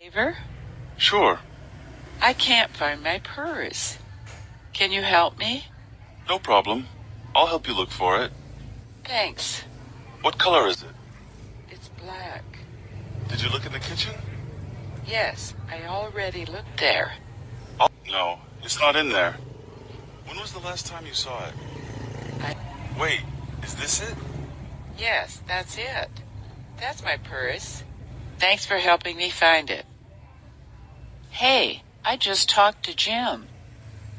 Favor? Sure. I can't find my purse. Can you help me? No problem. I'll help you look for it. Thanks. What color is it? It's black. Did you look in the kitchen? Yes, I already looked there. Oh, no, it's not in there. When was the last time you saw it? Wait, is this it? Yes, that's it. That's my purse. Thanks for helping me find it. Hey, I just talked to Jim.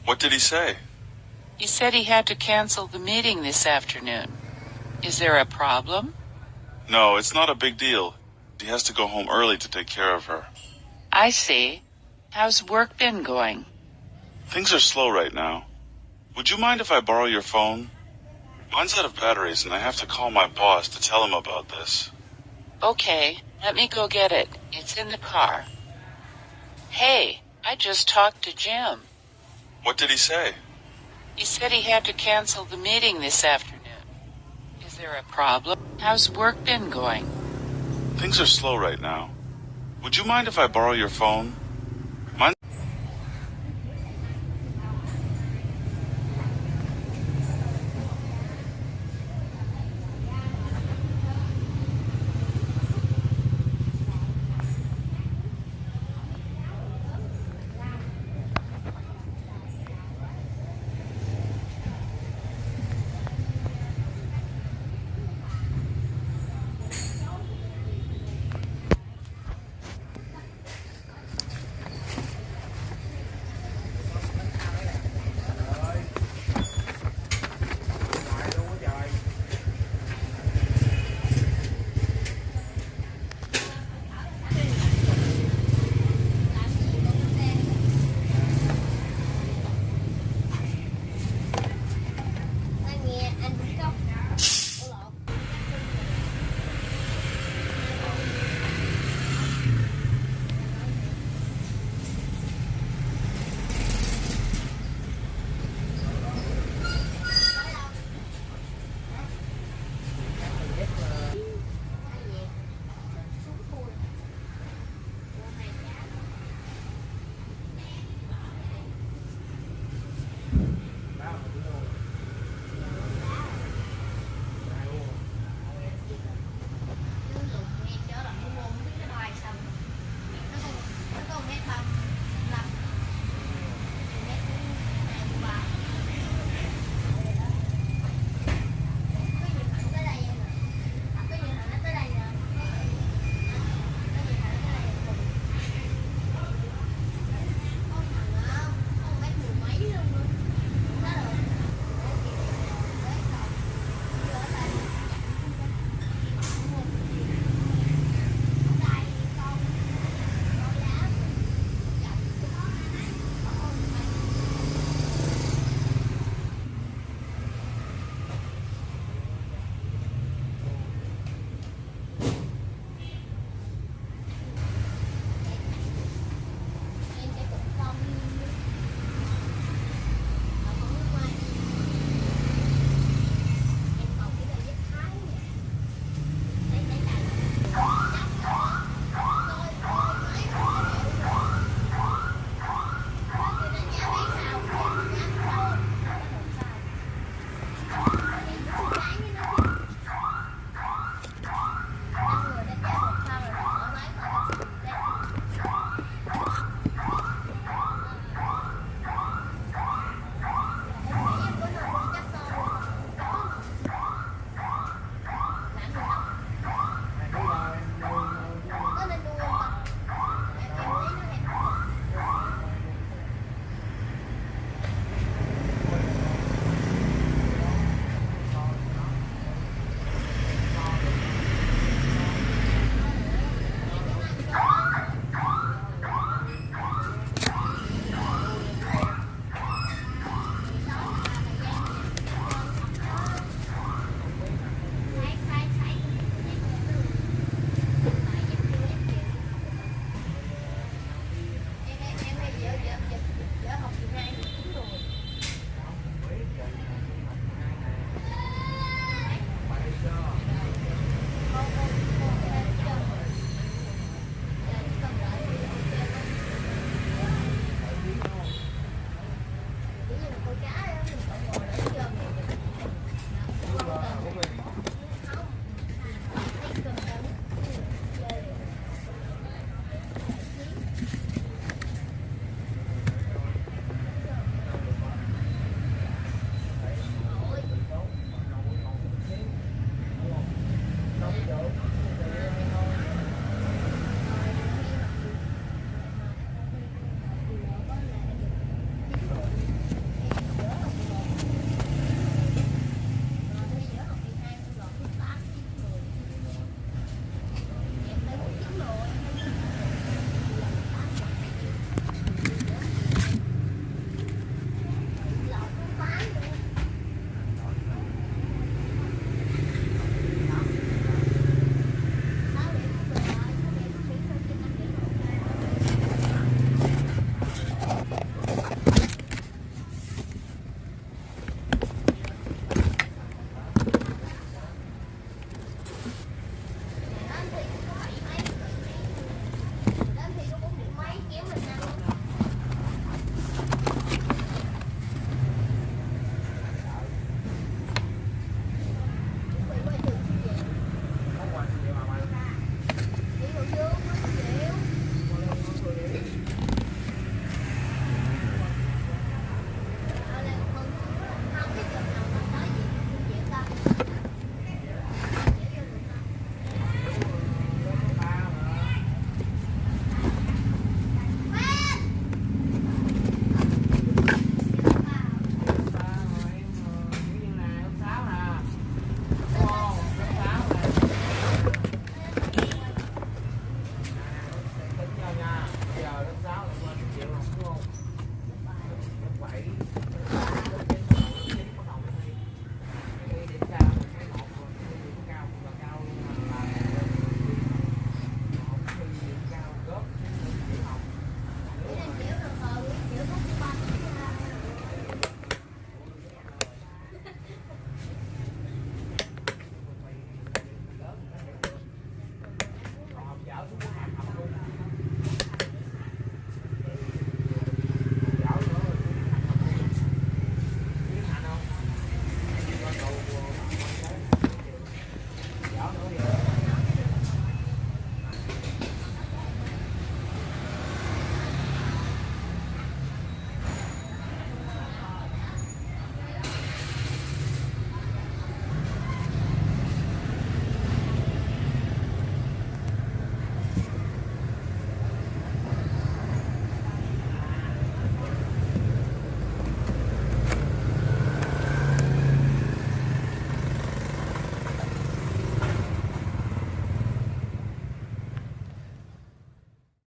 What did he say? He said he had to cancel the meeting this afternoon. Is there a problem? No, it's not a big deal. He has to go home early to take care of her. I see. How's work been going? Things are slow right now. Would you mind if I borrow your phone? Mine's out of batteries and I have to call my boss to tell him about this. Okay, let me go get it. It's in the car. Hey, I just talked to Jim. What did he say? He said he had to cancel the meeting this afternoon. Is there a problem? How's work been going? Things are slow right now. Would you mind if I borrow your phone?